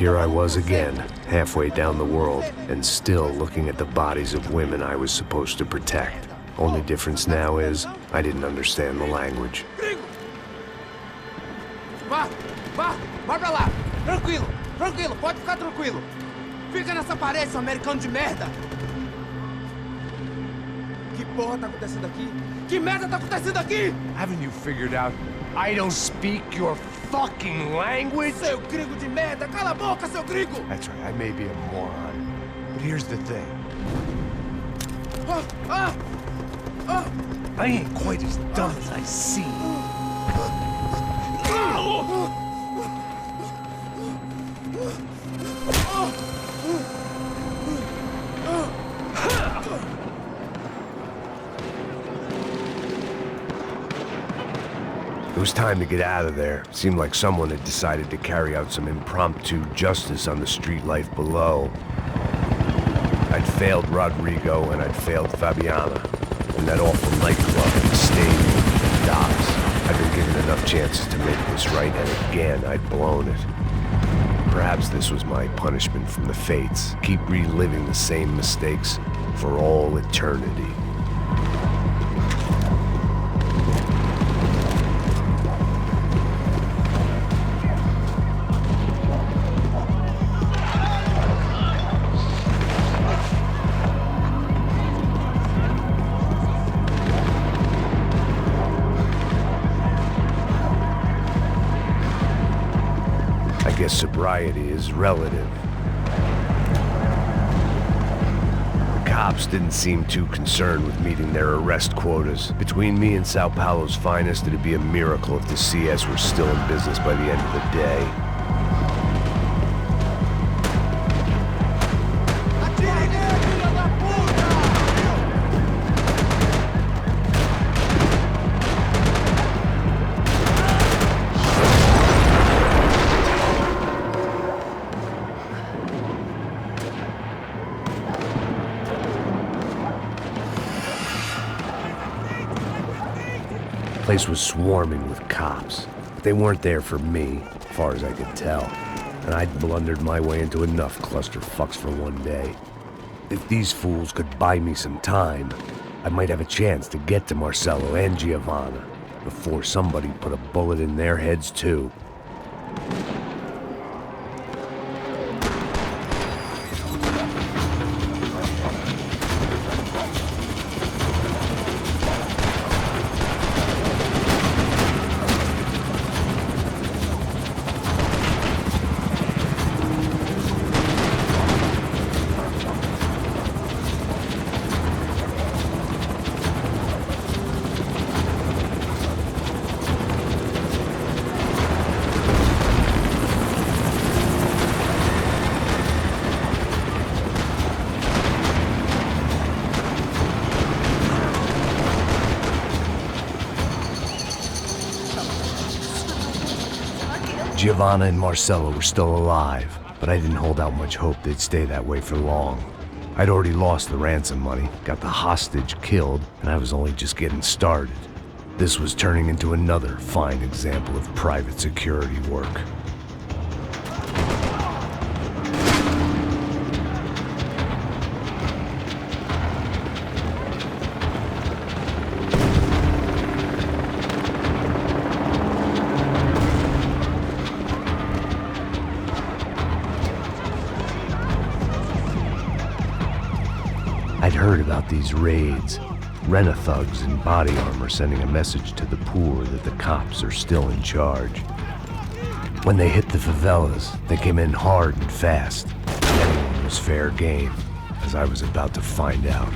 Here I was again, halfway down the world, and still looking at the bodies of women I was supposed to protect. Only difference now is, I didn't understand the language. Vai pra lá! Tranquilo, pode ficar tranquilo! Fica nessa parede, seu americano de merda! Que porra tá acontecendo aqui? Que merda tá acontecendo aqui? Haven't you figured out I don't speak your fucking language? Seu gringo de merda! Cala a boca, seu gringo! That's right, I may be a moron, but here's the thing. I ain't quite as dumb as I seem. It was time to get out of there. Seemed like someone had decided to carry out some impromptu justice on the street life below. I'd failed Rodrigo and I'd failed Fabiana. And that awful nightclub and the stadium and the docks. I'd been given enough chances to make this right, and again I'd blown it. Perhaps this was my punishment from the fates. Keep reliving the same mistakes for all eternity. I guess sobriety is relative. The cops didn't seem too concerned with meeting their arrest quotas. Between me and São Paulo's finest, it'd be a miracle if the CS were still in business by the end of the day. The place was swarming with cops, but they weren't there for me, as far as I could tell, and I'd blundered my way into enough clusterfucks for one day. If these fools could buy me some time, I might have a chance to get to Marcelo and Giovanna before somebody put a bullet in their heads too. Giovanna and Marcelo were still alive, but I didn't hold out much hope they'd stay that way for long. I'd already lost the ransom money, got the hostage killed, and I was only just getting started. This was turning into another fine example of private security work. I'd heard about these raids. Rent-a-thugs in body armor sending a message to the poor that the cops are still in charge. When they hit the favelas, they came in hard and fast. Anyone was fair game, as I was about to find out.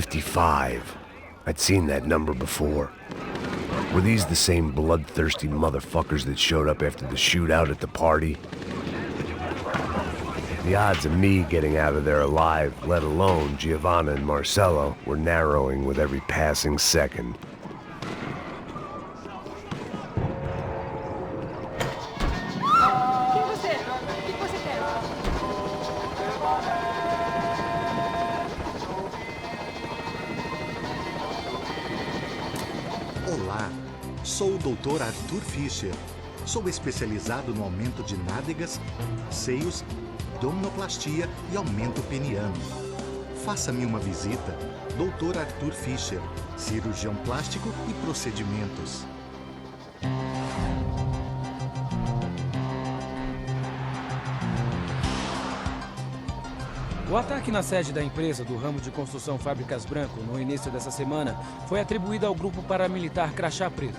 55. I'd seen that number before. Were these the same bloodthirsty motherfuckers that showed up after the shootout at the party? The odds of me getting out of there alive, let alone Giovanna and Marcello, were narrowing with every passing second. Olá, sou o Dr. Arthur Fischer. Sou especializado no aumento de nádegas, seios, abdominoplastia e aumento peniano. Faça-me uma visita. Dr. Arthur Fischer, cirurgião plástico e procedimentos. O ataque na sede da empresa do ramo de construção Fábricas Branco no início dessa semana foi atribuído ao grupo paramilitar Crachá Preto.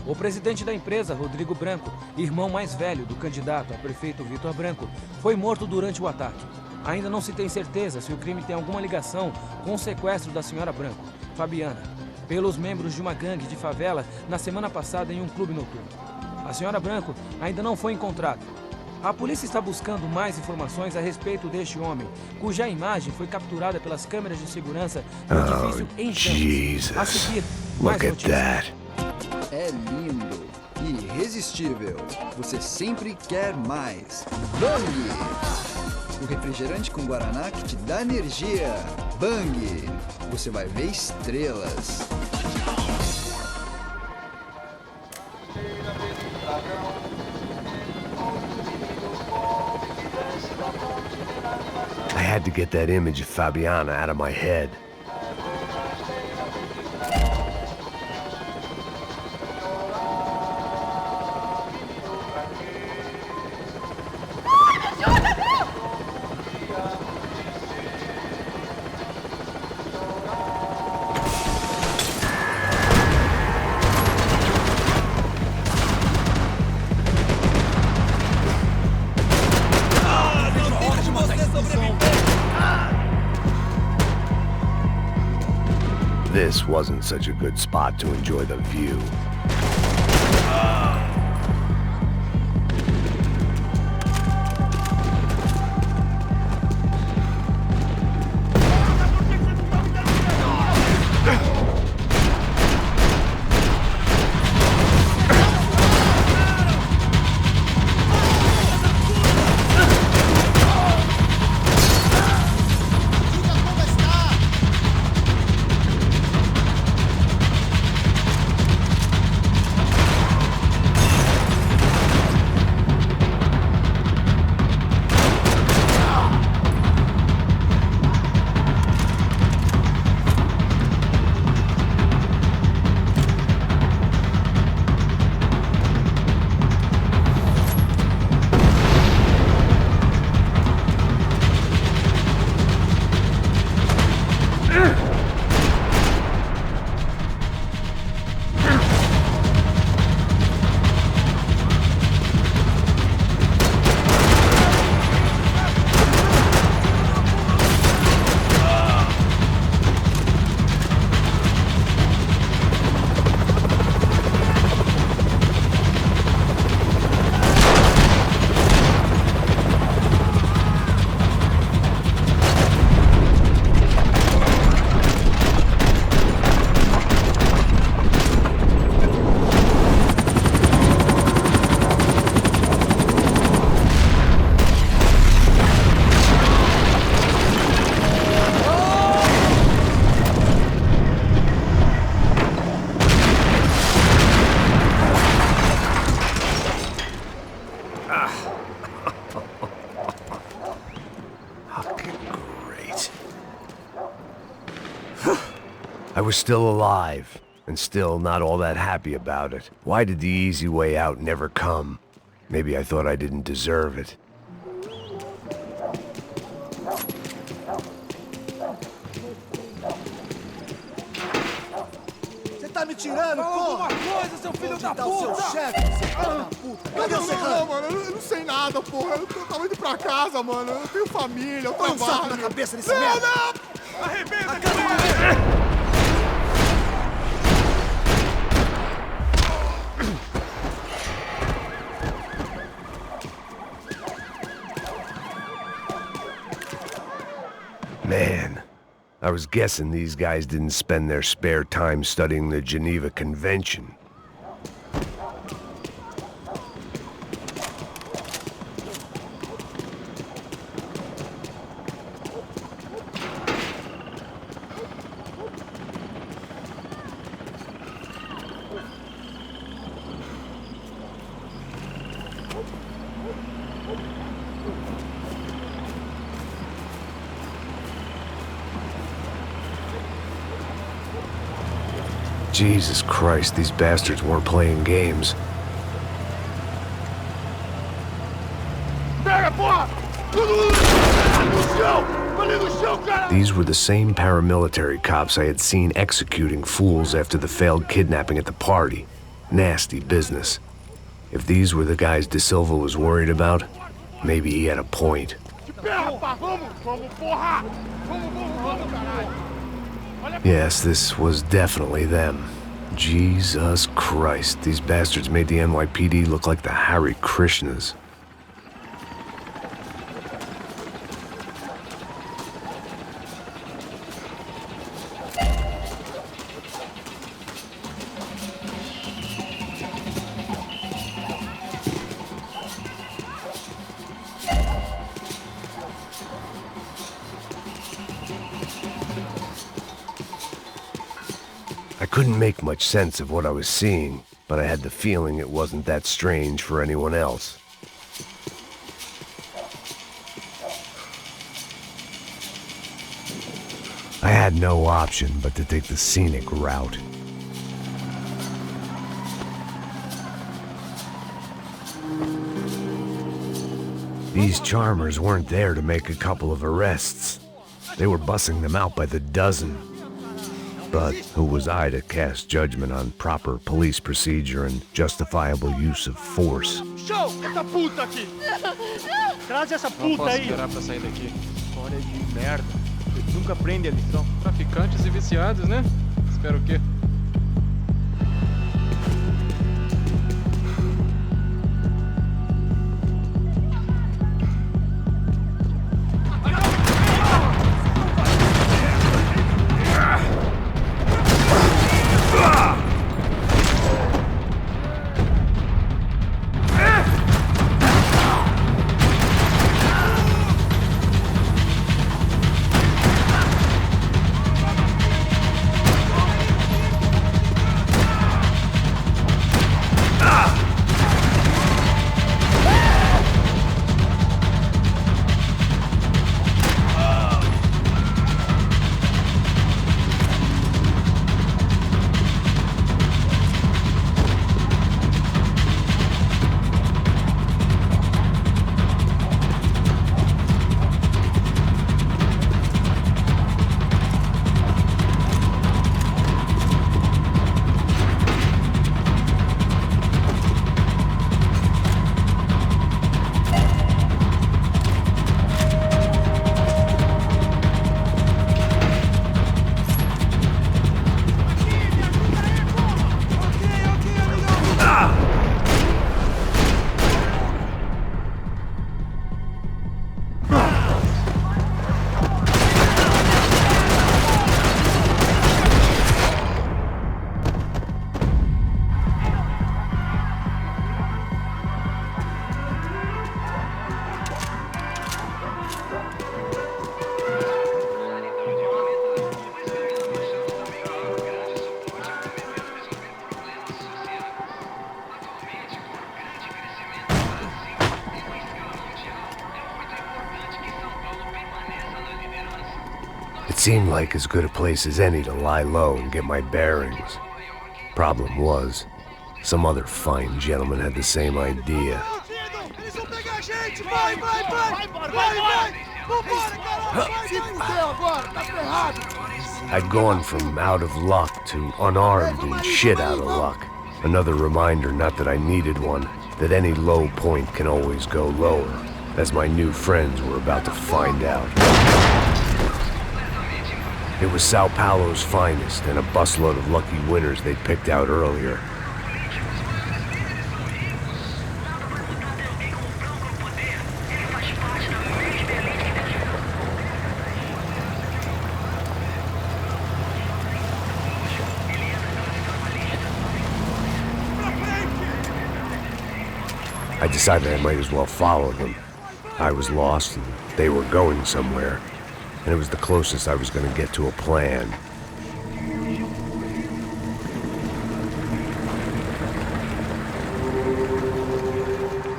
O presidente da empresa, Rodrigo Branco, irmão mais velho do candidato a prefeito Vitor Branco, foi morto durante o ataque. Ainda não se tem certeza se o crime tem alguma ligação com o sequestro da senhora Branco, Fabiana, pelos membros de uma gangue de favela na semana passada em um clube noturno. A senhora Branco ainda não foi encontrada. A polícia está buscando mais informações a respeito deste homem, cuja imagem foi capturada pelas câmeras de segurança do edifício em chamas. A seguir, mais notícias. É lindo, irresistível. Você sempre quer mais. Bang! O refrigerante com guaraná que te dá energia. Bang! Você vai ver estrelas. I had to get that image of Fabiana out of my head. This wasn't such a good spot to enjoy the view. I was still alive, and still not all that happy about it. Why did the easy way out never come? Maybe I thought I didn't deserve it. Você tá me tirando, Fala porra? alguma coisa, seu filho da Onde tá o seu puta! chefe, seu filho da puta? Cadê o Serrano? Não, mano, eu não sei nada, porra. Eu tava indo pra casa, mano. Eu tenho família, eu Põe um saco na trabalho. cabeça desse merda! Não! Man, I was guessing these guys didn't spend their spare time studying the Geneva Convention. Jesus Christ, these bastards weren't playing games. These were the same paramilitary cops I had seen executing fools after the failed kidnapping at the party. Nasty business. If these were the guys De Silva was worried about, maybe he had a point. Yes, this was definitely them. Jesus Christ, these bastards made the NYPD look like the Hare Krishnas. I couldn't make much sense of what I was seeing, but I had the feeling it wasn't that strange for anyone else. I had no option but to take the scenic route. These charmers weren't there to make a couple of arrests. They were bussing them out by the dozen. But who was I to cast judgment on proper police procedure and justifiable use of force? Show essa puta aqui! Traz essa puta aí! Esperar pra sair daqui. História de merda. Eles nunca aprendem a lição. Traficantes e viciados, né? Espero o quê? It seemed like as good a place as any to lie low and get my bearings. Problem was, some other fine gentleman had the same idea. Eles vão pegar a gente! Vai, vai, vai! Vai, vai! Vambora, caralho! Se fudeu agora, tá ferrado! I'd gone from out of luck to unarmed and shit out of luck. Another reminder, not that I needed one, that any low point can always go lower, as my new friends were about to find out. It was São Paulo's finest and a busload of lucky winners they'd picked out earlier. I decided I might as well follow them. I was lost and they were going somewhere, and it was the closest I was going to get to a plan.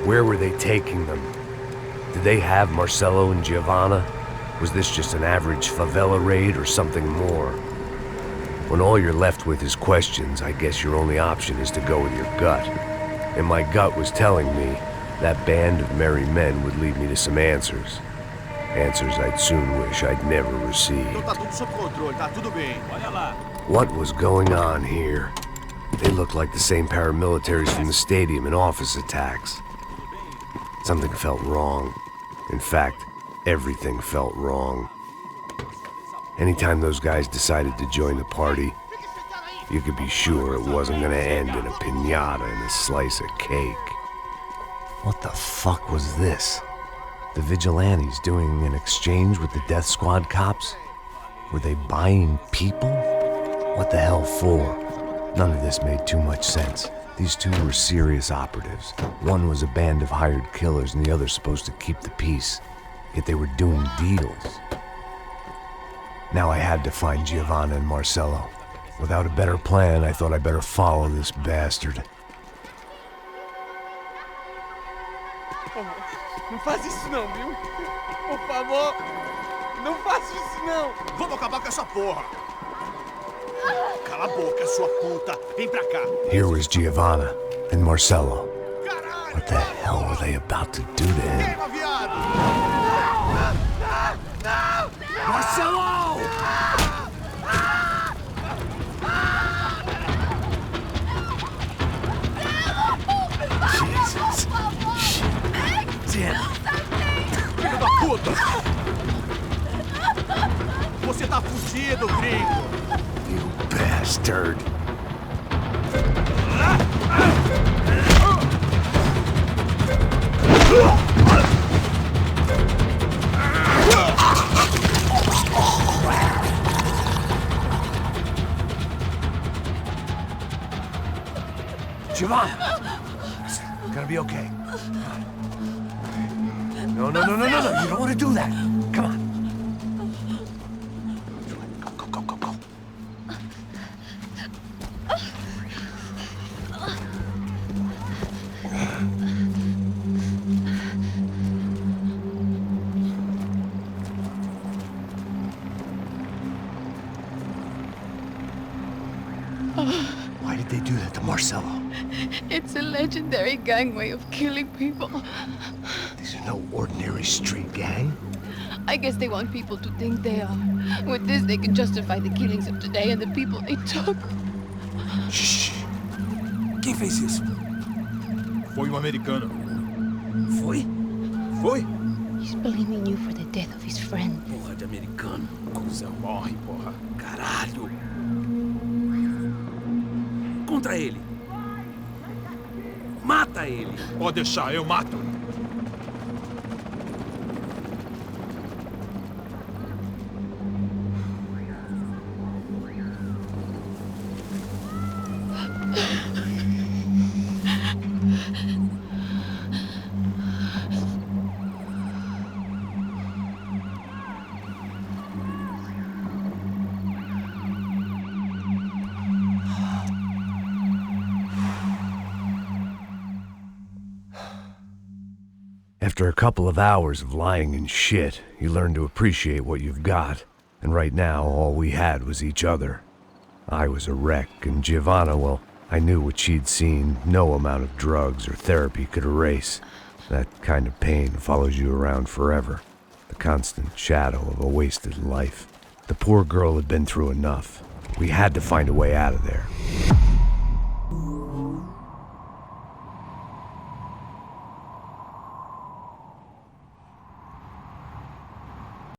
Where were they taking them? Did they have Marcelo and Giovanna? Was this just an average favela raid or something more? When all you're left with is questions, I guess your only option is to go with your gut. And my gut was telling me that band of merry men would lead me to some answers. Answers I'd soon wish I'd never received. What was going on here? They looked like the same paramilitaries from the stadium in office attacks. Something felt wrong. In fact, everything felt wrong. Anytime those guys decided to join the party, you could be sure it wasn't gonna end in a piñata and a slice of cake. What the fuck was this? The vigilantes doing an exchange with the death squad cops? Were they buying people? What the hell for? None of this made too much sense. These two were serious operatives. One was a band of hired killers and the other supposed to keep the peace. Yet they were doing deals. Now I had to find Giovanna and Marcelo. Without a better plan, I thought I'd better follow this bastard. Não faz isso não, viu? Por favor, não faça isso não. Vamos acabar com essa porra. Cala a boca, sua puta. Vem pra cá. Here was Giovanna and Marcelo. What the hell were they about to do to him? Queima, viado. Marcelo! Jesus. Shit. Filho da puta. Você tá fudido, gringo. You bastard. Giovanna! It's gonna be okay. No. You don't want to do that. Come on. Go. Why did they do that to Marcelo? It's a legendary gang way of killing people. These are no ordinary street gang. I guess they want people to think they are. With this, they can justify the killings of today and the people they took. Shh. Quem fez isso? Foi americano. Foi? Foi? He's blaming you for the death of his friend. Porra de americano. Coisa morre, porra. Caralho. Contra ele. Mata ele. Pode deixar, eu mato. After a couple of hours of lying in shit, you learn to appreciate what you've got. And right now, all we had was each other. I was a wreck, and Giovanna, well, I knew what she'd seen no amount of drugs or therapy could erase. That kind of pain follows you around forever. The constant shadow of a wasted life. The poor girl had been through enough. We had to find a way out of there.